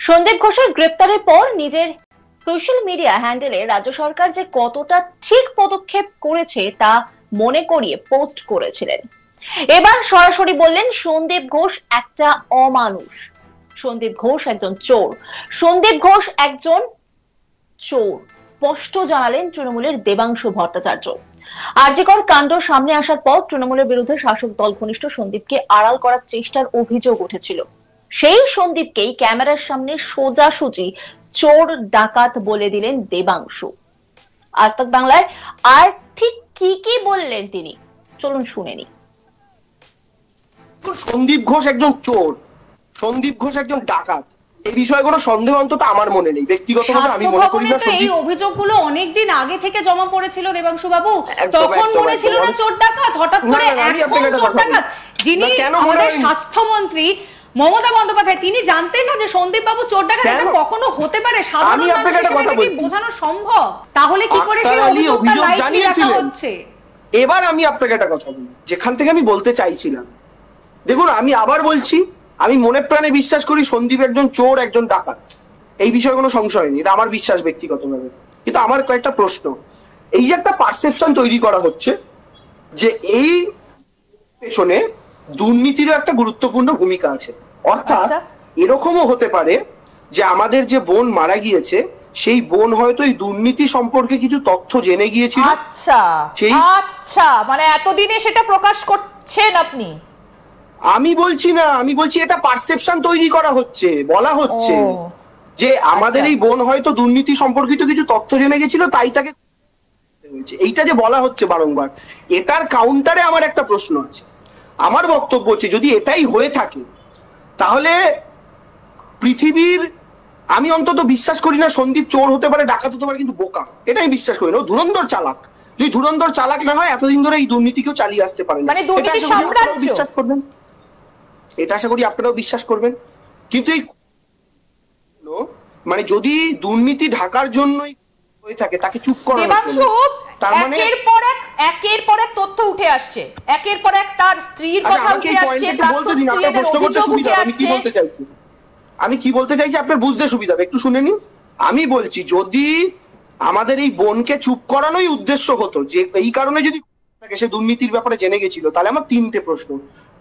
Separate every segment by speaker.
Speaker 1: সন্দীপ ঘোষের গ্রেপ্তারের পর নিজের সোশ্যাল মিডিয়া হ্যান্ডেলে রাজ্য সরকার যে কতটা ঠিক পদক্ষেপ করেছে তা মনে করিয়ে পোস্ট করেছিলেন। এবার সরাসরি বললেন সন্দীপ ঘোষ একটা অমানুষ, সন্দীপ ঘোষ একজন চোর, সন্দীপ ঘোষ একজন চোর স্পষ্ট জানালেন তৃণমূলের দেবাংশু ভট্টাচার্য। আরজিকর কাণ্ড সামনে আসার পর তৃণমূলের বিরুদ্ধে শাসক দল ঘনিষ্ঠ সন্দীপকে আড়াল করার চেষ্টার অভিযোগ উঠেছিল। সেই সন্দীপকেই ক্যামেরার সামনে সোজাসুজি চোর ডাকাত বলে দিলেন দেবাংশু। আজ তাক বাংলায় আর ঠিক কি কি বললেন তিনি, চলুন শুনে নি।
Speaker 2: সন্দীপ ঘোষ একজন চোর, সন্দীপ ঘোষ একজন ডাকাত, এই বিষয়ে কোনো সন্দেহ অন্তত আমার মনে নেই। ব্যক্তিগতভাবে আমি মনে করি না
Speaker 3: এই অভিযোগগুলো অনেকদিন আগে থেকে জমা পড়েছিল দেবাংশু বাবু, তখন মনে ছিল না চোর ডাকাত, হঠাৎ করে এখন চোর ডাকাত। যিনি আমাদের স্বাস্থ্যমন্ত্রী মমতা বন্দ্যোপাধ্যায়, তিনি জানতেন না যে সন্দীপ বাবু চোর ডাকাত এটা কখনো হতে পারে? সাধারণ মানুষের বোঝানো সম্ভব? তাহলে কি করে সেই অভিযোগটা লাইভে রাখা হচ্ছে?
Speaker 2: এবার আমি আপনাকে একটা কথা বলি, যেখান থেকে আমি বলতে চাইছিলাম। দেখুন, আমি আবার বলছি, আমি মনে প্রাণে বিশ্বাস করি সন্দীপ একজন চোর, একজন ডাকাত, এই বিষয়ে কোনো সংশয় নেই, এটা আমার বিশ্বাস ব্যক্তিগতভাবে। কিন্তু আমার কয়েকটা প্রশ্ন, এই যে একটা পারসেপশন তৈরি করা হচ্ছে যে এই পেছনে দুর্নীতিরও একটা গুরুত্বপূর্ণ ভূমিকা আছে, অর্থাৎ এরকমও হতে পারে যে আমাদের যে বোন মারা গিয়েছে সেই বোন হয়তো এই দুর্নীতি সম্পর্কে কিছু তথ্য জেনে গিয়েছিল।
Speaker 3: আচ্ছা, মানে এতদিনে সেটা প্রকাশ করছেন আপনি?
Speaker 2: আমি বলছি না, আমি বলছি এটা পারসেপশন তৈরি করা হচ্ছে, বলা হচ্ছে যে আমাদের এই বোন হয়তো দুর্নীতি সম্পর্কিত কিছু তথ্য জেনে গেছিল, তাই তাকে হয়েছে, এইটা যে বলা হচ্ছে বারংবার, এটার কাউন্টারে আমার একটা প্রশ্ন আছে। আমার বক্তব্য হচ্ছে যদি এটাই হয়ে থাকে তাহলে পৃথিবীর, আমি অন্তত বিশ্বাস করি না সন্দীপ চোর হতে পারে, ডাকাত হতে পারে, কিন্তু বোকা, এটা আমি বিশ্বাস করি না। ও ধুরন্ধর চালাক। যদি ধুরন্ধর চালাক না হয় এতদিন ধরে এই দুর্নীতিকেও চালিয়ে আসতে পারে না। বিশ্বাস করবেন, এটা আশা করি আপনারাও বিশ্বাস করবেন। কিন্তু এই মানে যদি দুর্নীতি ঢাকার জন্যই হয়ে থাকে তাকে চুপ করানোর জন্য, তার মানে
Speaker 3: একের পর এক তথ্য উঠে আসছে, একের পর এক তার স্ত্রীর কথা উঠে আসছে।
Speaker 2: বলতে দিন, আপনার প্রশ্ন করতে সুবিধা, আমি কি বলতে চাইছি, আমি কি বলতে চাইছি আপনার বুঝতে সুবিধা হবে, একটু শুনে নিন। আমি বলছি যদি আমাদের এই বোনকে চুপ করানোই উদ্দেশ্য হতো, যে এই কারণে যদি সে দুর্নীতির ব্যাপারে জেনে গেছিল, তাহলে আমার তিনটে প্রশ্ন।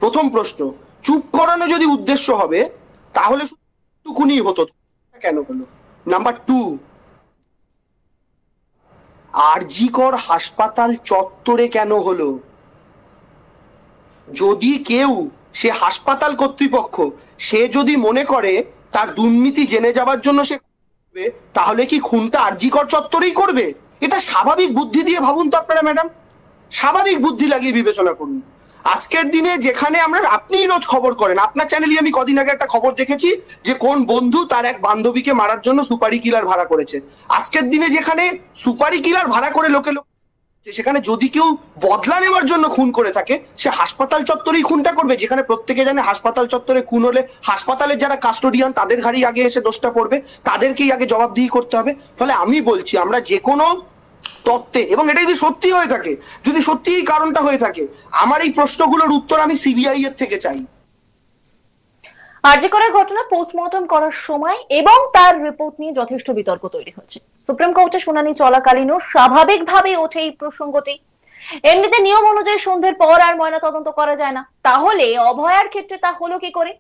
Speaker 2: প্রথম প্রশ্ন, চুপ করানো যদি উদ্দেশ্য হবে তাহলে টুকুনি হতো, কেন হলো? নাম্বার 2, আরজিকর হাসপাতাল চত্বরে কেন হলো? যদি কেউ, সে হাসপাতাল কর্তৃপক্ষ, সে যদি মনে করে তার দুর্নীতি জেনে যাবার জন্য সে করবে, তাহলে কি খুনটা আরজিকর চত্বরেই করবে? এটা স্বাভাবিক বুদ্ধি দিয়ে ভাবুন তো আপনারা ম্যাডাম, স্বাভাবিক বুদ্ধি লাগিয়ে বিবেচনা করুন। আজকের দিনে যেখানে আমরা, আপনিই রোজ খবর করেন, আপনার চ্যানেলে আমি কদিন আগে একটা খবর দেখেছি যে কোন বন্ধু তার এক বান্ধবীকে মারার জন্য সুপারি কিলার ভাড়া করেছে। আজকের দিনে যেখানে সুপারি কিলার ভাড়া করে লোকে সেখানে যদি কেউ বদলা নেওয়ার জন্য খুন করে থাকে, সে হাসপাতাল চত্বরেই খুনটা করবে, যেখানে প্রত্যেকে জানে হাসপাতাল চত্বরে খুন হলে হাসপাতালের যারা কাস্টোডিয়ান তাদের ঘাড়ি আগে এসে দোষটা পড়বে, তাদেরকেই আগে জবাবদিহি করতে হবে। ফলে আমি বলছি আমরা যে কোনো তত্ত্বে, এবং এটা যদি সত্যি হয়ে থাকে, যদি সত্যি এই কারণটা হয়ে থাকে, আমার এই প্রশ্নগুলোর উত্তর আমি সিবিআই এর থেকে চাই।
Speaker 1: আরজিকরের ঘটনা পোস্টমর্টম করার সময় এবং তার রিপোর্ট নিয়ে যথেষ্ট বিতর্ক তৈরি হচ্ছে। সুপ্রিম কোর্টে শুনানি চলাকালীনও স্বাভাবিকভাবে ওঠে এই প্রসঙ্গটি। এমনিতে নিয়ম অনুযায়ী সন্ধ্যের পর আর ময়না তদন্ত করা যায় না, তাহলে অভয়ার ক্ষেত্রে তা হলো কি করে?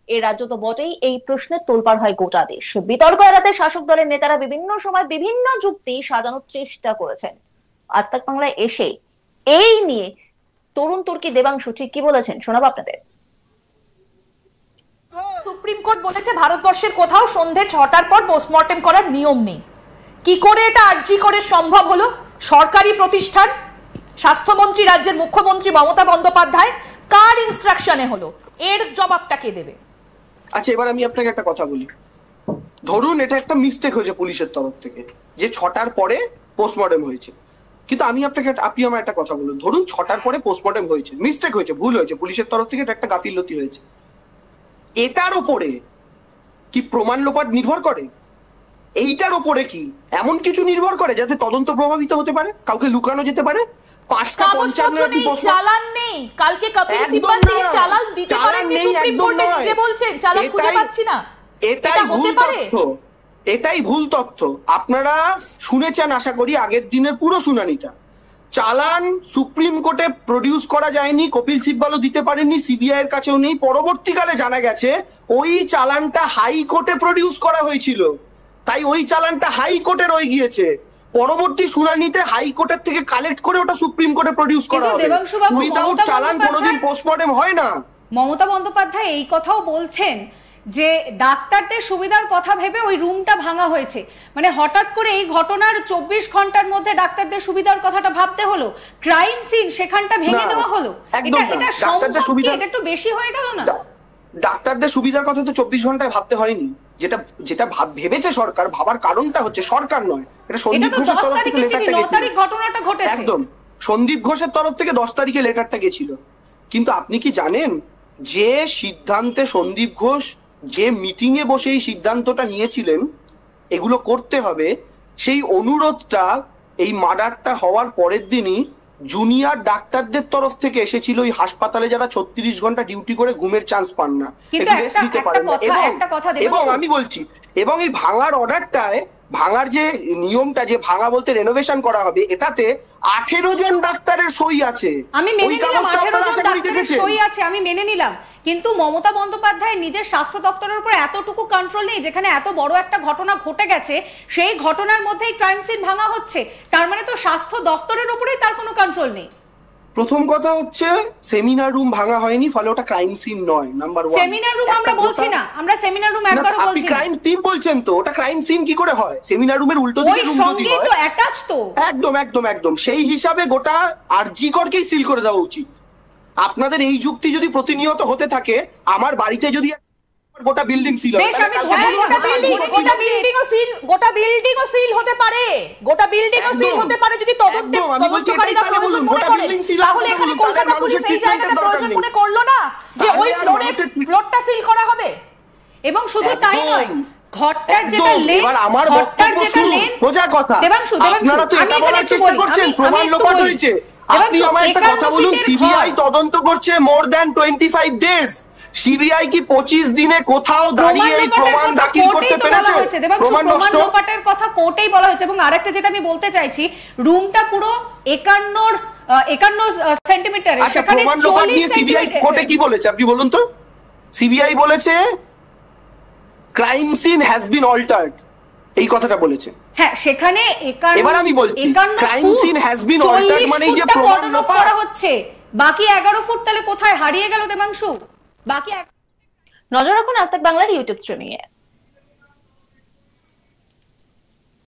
Speaker 1: এ রাজ্য তো বটেই, এই প্রশ্নে তোলপাড় হয় গোটা দেশ। বিতর্ক এড়াতে শাসক দলের নেতারা বিভিন্ন সময় বিভিন্ন যুক্তি সাজানোর চেষ্টা করেছেন। আজ তাক বাংলায় এসে এই নিয়ে তরুণ তুর্কি দেবাংশু ঠিক কি বলেছেন শোনাবো আপনাদের।
Speaker 3: সুপ্রিম কোর্ট বলেছে ভারতবর্ষের কোথাও সন্ধ্যে 6টার পর পোস্টমর্টেম করার নিয়ম নেই। কি করে এটা আরজি করে সম্ভব হলো? সরকারি প্রতিষ্ঠান, স্বাস্থ্যমন্ত্রী, রাজ্যের মুখ্যমন্ত্রী মমতা বন্দ্যোপাধ্যায়, কার ইনস্ট্রাকশনে হলো? এর জবাবটা কে দেবে?
Speaker 2: আচ্ছা, এবার আমি আপনাকে একটা কথা বলি। ধরুন এটা একটা মিস্টেক হয়েছে পুলিশের তরফ থেকে যে 6টার পরে পোস্টমর্টেম হয়েছে, কিন্তু আপনি আমার একটা কথা বলুন, ধরুন 6টার পরে পোস্টমর্টেম হয়েছে, মিস্টেক হয়েছে, ভুল হয়েছে, পুলিশের তরফ থেকে এটা একটা গাফিলতি হয়েছে, এটার উপরে কি প্রমাণ লোপাট নির্ভর করে? এইটার উপরে কি এমন কিছু নির্ভর করে যাতে তদন্ত প্রভাবিত হতে পারে, কাউকে লুকানো যেতে পারে? 5:55
Speaker 3: চালান নেই, কালকে কপিল সিব্বল চালান দিতে পারেন সুপ্রিম কোর্টে, নিজে বলছেন চালান খুঁজে পাচ্ছি না।
Speaker 2: এটাই ভুল তথ্য, এটাই ভুল তথ্য। আপনারা শুনেছেন আশা করি আগের দিনের পুরো শুনানিটা। চালান সুপ্রিম কোর্টে প্রডিউস করা যায়নি, কপিল সিব্বালও দিতে পারেননি, সিবিআই এর কাছেও নেই। পরবর্তীকালে জানা গেছে ওই চালানটা হাইকোর্টে প্রডিউস করা হয়েছিল, তাই ওই চালানটা হাইকোর্টে রয়ে গিয়েছে। পরবর্তী শুনানিতে হাইকোর্টের থেকে কালেক্ট করে ওটা সুপ্রিম কোর্টে প্রডিউস করা হবে। উইদাউট চালান কোনোদিন পোস্টমর্টেম হয় না।
Speaker 3: মমতা বন্দ্যোপাধ্যায় এই কথাও বলছেন যে ডাক্তারদের সুবিধার কথা ভেবে ওই রুমটা ভাঙা হয়েছে। মানে হঠাৎ করে এই ঘটনার 24 ঘন্টার মধ্যে ডাক্তারদের সুবিধার কথাটা ভাবতে হলো, ক্রাইম সিন সেখানটা ভেঙে দেওয়া হলো। এটা সম্ভব কি? এটা একটু বেশি হয়ে গেল না?
Speaker 2: ডাক্তারদের সুবিধার কথা তো 24 ঘন্টায় ভাবতে হয়নি। যেটা ভেবেছে সরকার, ভাবার কারণটা হচ্ছে সরকার নয়, এটা সন্দীপ ঘোষের তরফ থেকে লেটারটা গেছিল।
Speaker 3: ঘটনাটা ঘটেছে
Speaker 2: একদম সন্দীপ ঘোষের তরফ থেকে 10 তারিখে লেটারটা গেছিল। কিন্তু আপনি কি জানেন যে সিদ্ধান্তে সন্দীপ ঘোষ যে মিটিং এ বসে এই সিদ্ধান্তটা নিয়েছিলেন এগুলো করতে হবে, সেই অনুরোধটা এই মার্ডারটা হওয়ার পরের দিনই জুনিয়র ডাক্তারদের তরফ থেকে এসেছিল। ওই হাসপাতালে যারা 36 ঘন্টা ডিউটি করে ঘুমের চান্স পান না, রেস্ট নিতে পারেন না। এবং আমি বলছি, এবং এই ভাঙার অর্ডারটায় ভাঙার যে নিয়মটা, যে ভাঙা বলতে রেনোভেশন করা হবে, এটাতে 18 জন ডাক্তারের সই আছে।
Speaker 3: আমি মেনে নিলাম 18 জন ডাক্তারের সই আছে, আমি মেনে নিলাম। কিন্তু মমতা বন্দ্যোপাধ্যায় নিজের স্বাস্থ্য দপ্তরের উপর এতটুকু কন্ট্রোল নেই, যেখানে এত বড় একটা ঘটনা ঘটে গেছে, সেই ঘটনার মধ্যেই ক্রাইম সিন ভাঙা হচ্ছে। তার মানে তো স্বাস্থ্য দপ্তরের উপরেই তার কোনো কন্ট্রোল নেই।
Speaker 2: প্রথম কথা হচ্ছে সেমিনার রুম ভাঙা হয়নি, ফলে ওটা ক্রাইম সিন নয়। নাম্বার 1,
Speaker 3: সেমিনার রুম আমরা বলছি না, আমরা সেমিনার রুম একবারও বলছি না।
Speaker 2: আপনি ক্রাইম সিন বলছেন, তো ওটা ক্রাইম সিন কি করে হয়? সেমিনার রুমের উল্টো দিকে রুম যদি হয়,
Speaker 3: তো অ্যাটাচ তো
Speaker 2: একদম একদম একদম সেই হিসাবে গোটা আরজি করকেই সিল করে দেওয়া উচিত। আপনাদের এই যুক্তি যদি প্রতিনিয়ত হতে থাকে, আমার বাড়িতে যদি গোটা বিল্ডিং সিল হয়,
Speaker 4: গোটা বিল্ডিং ও সিল হতে পারে, গোটা বিল্ডিং ও সিল হতে পারে যদি তদন্তকারীরা প্রয়োজন মনে করে। তাহলে এখানে কলকাতা পুলিশ এই জায়গাটা প্রয়োজন মনে করলো না যে ওই ফ্লোরটা সিল করা হবে।
Speaker 3: এবং শুধু তাই নয়, ঘরটার যেটা লেন,
Speaker 2: এবার আমার বক্তব্য শুনুন, সোজা কথা। আপনারা তো এটা বলার চেষ্টা করছেন প্রমাণ লোপাট হয়েছে। আপনি আমার একটা কথা বলুন, সিবিআই তদন্ত করছে মোর দ্যান 25 ডেজ। সিবিআই কি 25 দিনে কোথাও দাঁড়িয়ে এই প্রমাণ দাখিল করতে পেরেছে?
Speaker 3: প্রমাণ লোপাটের কথা কোর্টেই বলা হয়েছে। এবং আরেকটা যেটা আমি বলতে চাইছি, রুমটা পুরো 51 সেন্টিমিটার।
Speaker 2: আচ্ছা, প্রমাণ লোপাট নিয়ে সিবিআই কোর্টে কি বলেছে আপনি বলুন তো? সিবিআই বলেছে crime scene has been altered, এই কথাটা বলেছে।
Speaker 3: হ্যাঁ, সেখানে
Speaker 2: এবার আমি বলছি crime scene has been altered মানে যে প্রমাণ লোপাট
Speaker 3: করা হচ্ছে। বাকি 11 ফুট তাহলে কোথায় হারিয়ে গেল দেবাংশু? বাকি
Speaker 1: নজর রাখুন আজ তাক বাংলার ইউটিউব স্ট্রিমিং এ।